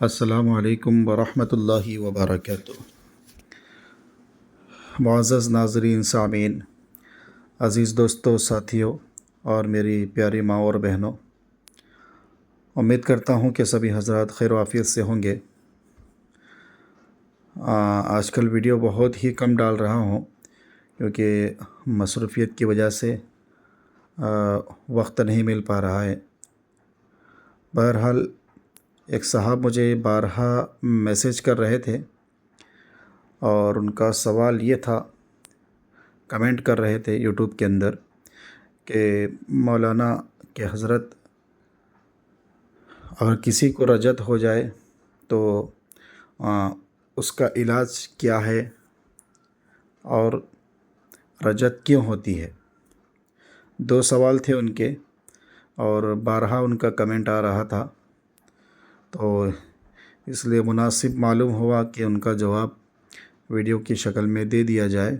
السلام علیکم ورحمۃ اللہ وبرکاتہ۔ معزز ناظرین، سامعین، عزیز دوستوں، ساتھیوں اور میری پیاری ماں اور بہنوں، امید کرتا ہوں کہ سبھی حضرات خیر و عافیت سے ہوں گے۔ آج کل ویڈیو بہت ہی کم ڈال رہا ہوں کیونکہ مصروفیت کی وجہ سے وقت نہیں مل پا رہا ہے۔ بہرحال ایک صاحب مجھے بارہا میسیج کر رہے تھے اور ان کا سوال یہ تھا، کمنٹ کر رہے تھے یوٹیوب کے اندر کہ مولانا کہ حضرت، اگر کسی کو رجت ہو جائے تو اس کا علاج کیا ہے اور رجت کیوں ہوتی ہے؟ دو سوال تھے ان کے اور بارہا ان کا کمنٹ آ رہا تھا، تو اس لیے مناسب معلوم ہوا کہ ان کا جواب ویڈیو کی شکل میں دے دیا جائے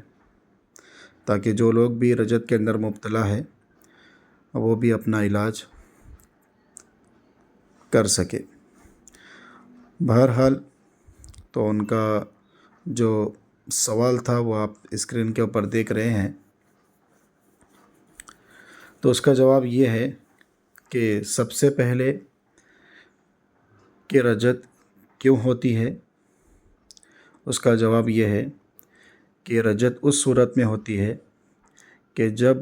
تاکہ جو لوگ بھی رجت کے اندر مبتلا ہے وہ بھی اپنا علاج کر سکے۔ بہرحال تو ان کا جو سوال تھا وہ آپ اسکرین کے اوپر دیکھ رہے ہیں، تو اس کا جواب یہ ہے کہ سب سے پہلے کہ رجت کیوں ہوتی ہے، اس کا جواب یہ ہے کہ رجت اس صورت میں ہوتی ہے کہ جب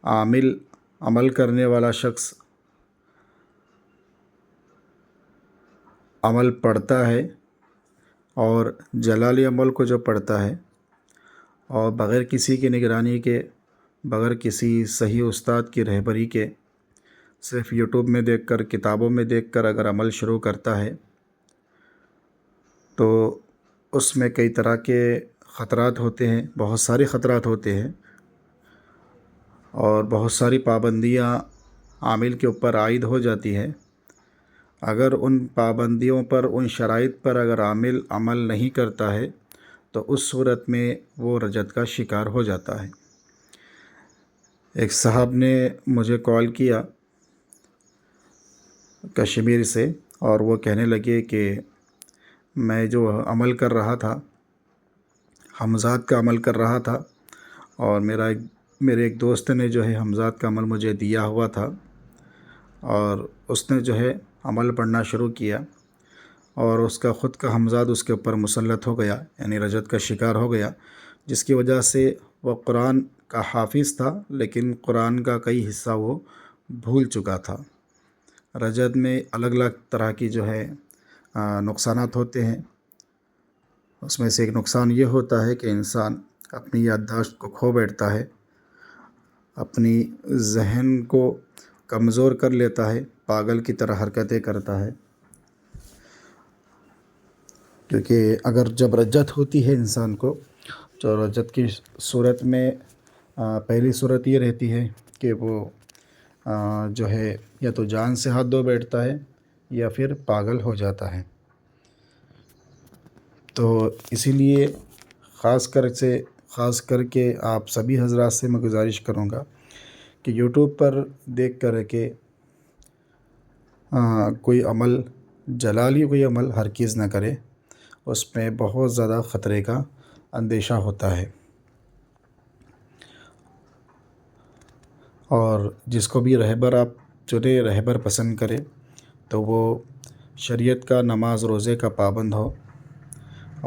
عمل کرنے والا شخص عمل پڑھتا ہے اور جلالی عمل کو جو پڑھتا ہے اور بغیر کسی کی نگرانی کے، بغیر کسی صحیح استاد کی رہبری کے، صرف یوٹیوب میں دیکھ کر، کتابوں میں دیکھ کر اگر عمل شروع کرتا ہے تو اس میں کئی طرح کے خطرات ہوتے ہیں، بہت سارے خطرات ہوتے ہیں اور بہت ساری پابندیاں عامل کے اوپر عائد ہو جاتی ہیں۔ اگر ان پابندیوں پر، ان شرائط پر اگر عامل عمل نہیں کرتا ہے تو اس صورت میں وہ رجت کا شکار ہو جاتا ہے۔ ایک صاحب نے مجھے کال کیا کشمیر سے اور وہ کہنے لگے کہ میں جو عمل کر رہا تھا، حمزات کا عمل کر رہا تھا، اور میرے ایک دوست نے جو ہے حمزات کا عمل مجھے دیا ہوا تھا اور اس نے جو ہے عمل پڑھنا شروع کیا اور اس کا خود کا حمزات اس کے اوپر مسلط ہو گیا، یعنی رجت کا شکار ہو گیا، جس کی وجہ سے وہ قرآن کا حافظ تھا لیکن قرآن کا کئی حصہ وہ بھول چکا تھا۔ رجت میں الگ الگ طرح کی جو ہے نقصانات ہوتے ہیں۔ اس میں سے ایک نقصان یہ ہوتا ہے کہ انسان اپنی یادداشت کو کھو بیٹھتا ہے، اپنی ذہن کو کمزور کر لیتا ہے، پاگل کی طرح حرکتیں کرتا ہے، کیونکہ اگر جب رجت ہوتی ہے انسان کو، تو رجت کی صورت میں پہلی صورت یہ رہتی ہے کہ وہ جو ہے یا تو جان سے ہاتھ دھو بیٹھتا ہے یا پھر پاگل ہو جاتا ہے۔ تو اسی لیے خاص کر کے آپ سبھی حضرات سے میں گزارش کروں گا کہ یوٹیوب پر دیکھ کر کے کوئی عمل، جلالی کوئی عمل ہرگز نہ کرے، اس میں بہت زیادہ خطرے کا اندیشہ ہوتا ہے۔ اور جس کو بھی رہبر آپ چنے، رہبر پسند کرے، تو وہ شریعت کا، نماز روزے کا پابند ہو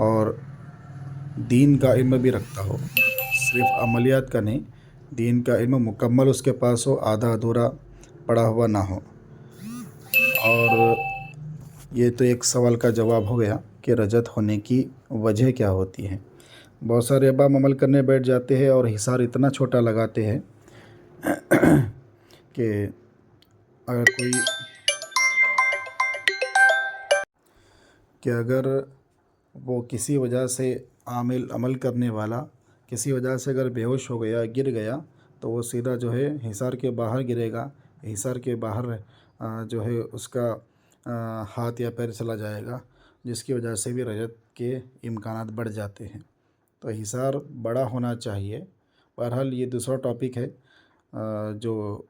اور دین کا علم بھی رکھتا ہو، صرف عملیات کا نہیں، دین کا علم مکمل اس کے پاس ہو، آدھا ادھورا پڑا ہوا نہ ہو۔ اور یہ تو ایک سوال کا جواب ہو گیا کہ رجت ہونے کی وجہ کیا ہوتی ہے۔ بہت سارے احباب عمل کرنے بیٹھ جاتے ہیں اور حصار اتنا چھوٹا لگاتے ہیں کہ اگر وہ کسی وجہ سے عمل کرنے والا کسی وجہ سے اگر بے ہوش ہو گیا، گر گیا، تو وہ سیدھا جو ہے حصار کے باہر گرے گا، حصار کے باہر جو ہے اس کا ہاتھ یا پیر چلا جائے گا، جس کی وجہ سے بھی رجت کے امکانات بڑھ جاتے ہیں۔ تو حصار بڑا ہونا چاہیے۔ بہرحال یہ دوسرا ٹاپک ہے جو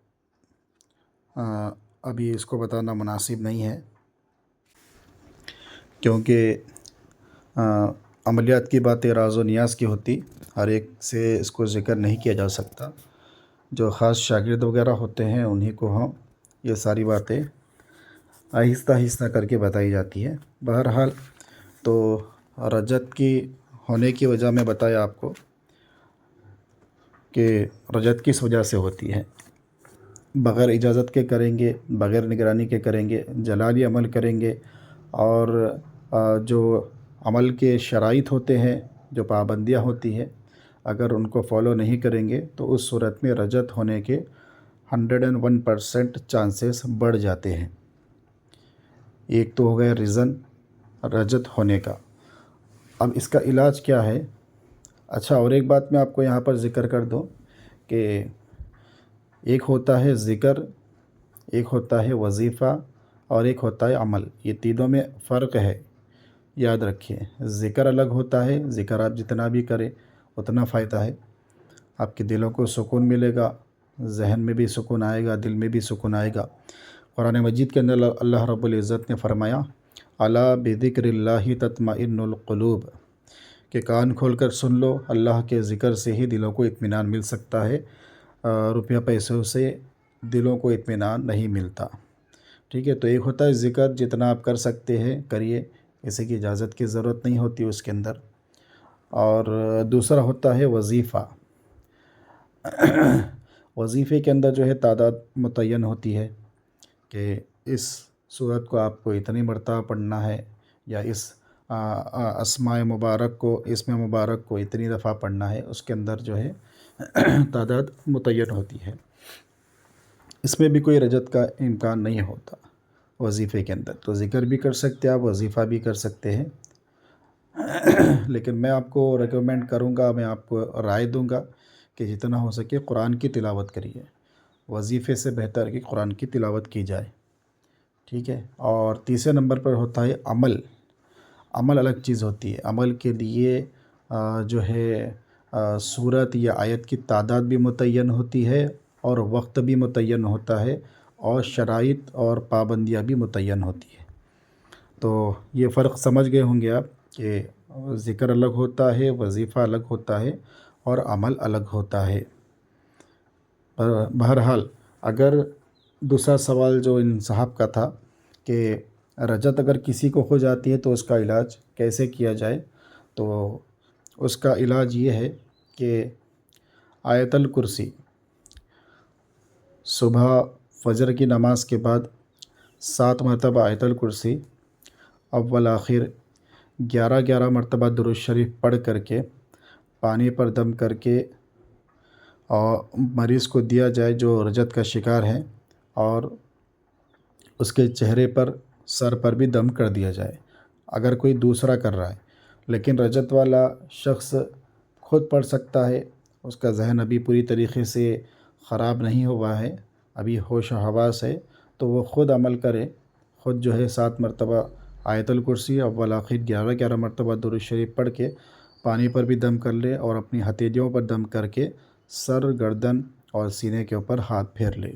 ابھی اس کو بتانا مناسب نہیں ہے۔ کیونکہ عملیات کی باتیں راز و نیاز کی ہوتی، ہر ایک سے اس کو ذکر نہیں کیا جا سکتا۔ جو خاص شاگرد وغیرہ ہوتے ہیں انہیں کو ہم یہ ساری باتیں آہستہ آہستہ کر کے بتائی جاتی ہے۔ بہرحال تو رجت کی ہونے کی وجہ میں بتایا آپ کو کہ رجت کس وجہ سے ہوتی ہے۔ بغیر اجازت کے کریں گے، بغیر نگرانی کے کریں گے، جلالی عمل کریں گے، اور جو عمل کے شرائط ہوتے ہیں، جو پابندیاں ہوتی ہیں، اگر ان کو فالو نہیں کریں گے تو اس صورت میں رجت ہونے کے 101% چانسز بڑھ جاتے ہیں۔ ایک تو ہو گیا ریزن رجت ہونے کا۔ اب اس کا علاج کیا ہے؟ اچھا، اور ایک بات میں آپ کو یہاں پر ذکر کر دوں کہ ایک ہوتا ہے ذکر، ایک ہوتا ہے وظیفہ، اور ایک ہوتا ہے عمل۔ یہ تینوں میں فرق ہے، یاد رکھیے۔ ذکر الگ ہوتا ہے، ذکر آپ جتنا بھی کریں اتنا فائدہ ہے، آپ کے دلوں کو سکون ملے گا، ذہن میں بھی سکون آئے گا، دل میں بھی سکون آئے گا۔ قرآن مجید کے اندر اللہ رب العزت نے فرمایا الا بذکر اللہ تطمئن القلوب، کہ کان کھول کر سن لو، اللہ کے ذکر سے ہی دلوں کو اطمینان مل سکتا ہے، روپیہ پیسوں سے دلوں کو اطمینان نہیں ملتا۔ ٹھیک ہے، تو ایک ہوتا ہے ذکر، جتنا آپ کر سکتے ہیں کریے، کسی کی اجازت کی ضرورت نہیں ہوتی اس کے اندر۔ اور دوسرا ہوتا ہے وظیفہ۔ وظیفے کے اندر جو ہے تعداد متعین ہوتی ہے کہ اس صورت کو آپ کو اتنی مرتبہ پڑھنا ہے، یا اس اسماء مبارک کو، اسم مبارک کو اتنی دفعہ پڑھنا ہے۔ اس کے اندر جو ہے تعداد متعین ہوتی ہے۔ اس میں بھی کوئی رجت کا امکان نہیں ہوتا وظیفے کے اندر۔ تو ذکر بھی کر سکتے آپ، وظیفہ بھی کر سکتے ہیں، لیکن میں آپ کو ریکمینڈ کروں گا، میں آپ کو رائے دوں گا کہ جتنا ہو سکے قرآن کی تلاوت کریے۔ وظیفے سے بہتر کہ قرآن کی تلاوت کی جائے، ٹھیک ہے۔ اور تیسرے نمبر پر ہوتا ہے عمل۔ عمل الگ چیز ہوتی ہے۔ عمل کے لیے جو ہے سورت یا آیت کی تعداد بھی متعین ہوتی ہے، اور وقت بھی متعین ہوتا ہے، اور شرائط اور پابندیاں بھی متعین ہوتی ہے۔ تو یہ فرق سمجھ گئے ہوں گے آپ کہ ذکر الگ ہوتا ہے، وظیفہ الگ ہوتا ہے، اور عمل الگ ہوتا ہے۔ بہرحال اگر دوسرا سوال جو ان صاحب کا تھا کہ رجت اگر کسی کو ہو جاتی ہے تو اس کا علاج کیسے کیا جائے، تو اس کا علاج یہ ہے کہ آیت الکرسی صبح فجر کی نماز کے بعد 7 مرتبہ آیت الکرسی، اول آخر 11 مرتبہ درود شریف پڑھ کر کے پانی پر دم کر کے اور مریض کو دیا جائے جو رجت کا شکار ہے، اور اس کے چہرے پر، سر پر بھی دم کر دیا جائے اگر کوئی دوسرا کر رہا ہے۔ لیکن رجت والا شخص خود پڑھ سکتا ہے، اس کا ذہن ابھی پوری طریقے سے خراب نہیں ہوا ہے، ابھی ہوش و حواس ہے، تو وہ خود عمل کرے، خود جو ہے 7 مرتبہ آیت الکرسی، اول آخر 11 مرتبہ درود شریف پڑھ کے پانی پر بھی دم کر لے، اور اپنی ہتھیلیوں پر دم کر کے سر، گردن اور سینے کے اوپر ہاتھ پھیر لے۔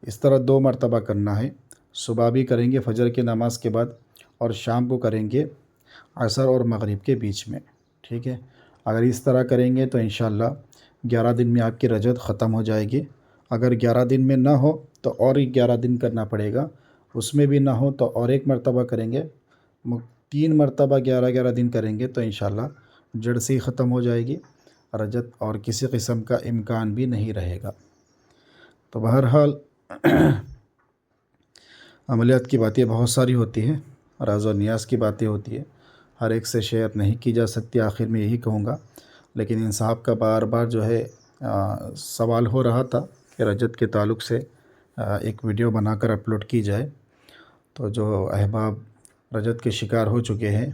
اس طرح 2 مرتبہ کرنا ہے۔ صبح بھی کریں گے فجر کی نماز کے بعد، اور شام کو کریں گے عصر اور مغرب کے بیچ میں، ٹھیک ہے۔ اگر اس طرح کریں گے تو انشاءاللہ 11 دن میں آپ کی رجت ختم ہو جائے گی۔ اگر 11 دن میں نہ ہو تو اور 11 دن کرنا پڑے گا، اس میں بھی نہ ہو تو اور 1 مرتبہ کریں گے، 3 مرتبہ 11 دن کریں گے تو انشاءاللہ جڑ سے ہی ختم ہو جائے گی رجت، اور کسی قسم کا امکان بھی نہیں رہے گا۔ تو بہرحال عملیات کی باتیں بہت ساری ہوتی ہیں، راز و نیاز کی باتیں ہوتی ہیں، ہر ایک سے شیئر نہیں کی جا سکتی۔ آخر میں یہی کہوں گا، لیکن ان صاحب کا بار بار جو ہے سوال ہو رہا تھا کہ رجت کے تعلق سے ایک ویڈیو بنا کر اپلوڈ کی جائے، تو جو احباب رجت کے شکار ہو چکے ہیں،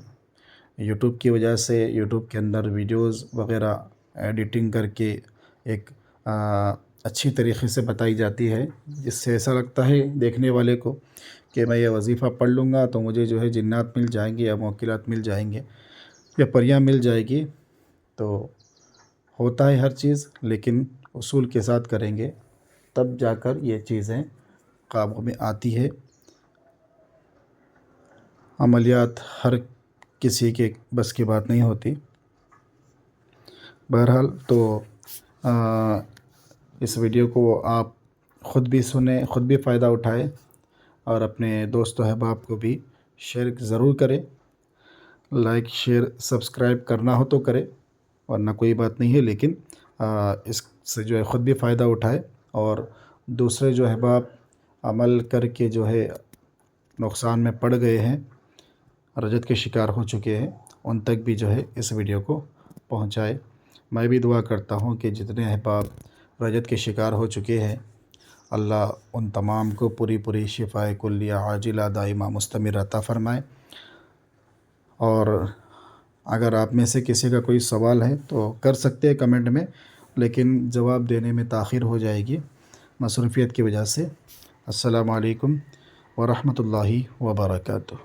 یوٹیوب کی وجہ سے یوٹیوب کے اندر ویڈیوز وغیرہ ایڈیٹنگ کر کے ایک اچھی طریقے سے بتائی جاتی ہے، جس سے ایسا لگتا ہے دیکھنے والے کو کہ میں یہ وظیفہ پڑھ لوں گا تو مجھے جو ہے جنات مل جائیں گے، یا موکلات مل جائیں گے، یا پریاں مل جائے گی۔ تو ہوتا ہے ہر چیز، لیکن اصول کے ساتھ کریں گے تب جا کر یہ چیزیں قابو میں آتی ہے۔ عملیات ہر کسی کے بس کی بات نہیں ہوتی۔ بہرحال تو اس ویڈیو کو آپ خود بھی سنیں، خود بھی فائدہ اٹھائیں اور اپنے دوست و احباب کو بھی شیئر ضرور کریں۔ لائک شیئر سبسکرائب کرنا ہو تو کرے، ورنہ کوئی بات نہیں ہے، لیکن اس سے جو ہے خود بھی فائدہ اٹھائے اور دوسرے جو احباب عمل کر کے جو ہے نقصان میں پڑ گئے ہیں، رجت کے شکار ہو چکے ہیں، ان تک بھی جو ہے اس ویڈیو کو پہنچائے۔ میں بھی دعا کرتا ہوں کہ جتنے احباب رجت کے شکار ہو چکے ہیں، اللہ ان تمام کو پوری شفاء کلیہ عاجلہ دائمہ مستمر عطا فرمائے۔ اور اگر آپ میں سے کسی کا کوئی سوال ہے تو کر سکتے ہیں کمنٹ میں، لیکن جواب دینے میں تاخیر ہو جائے گی مصروفیت کی وجہ سے۔ السلام علیکم ورحمۃ اللہ وبرکاتہ۔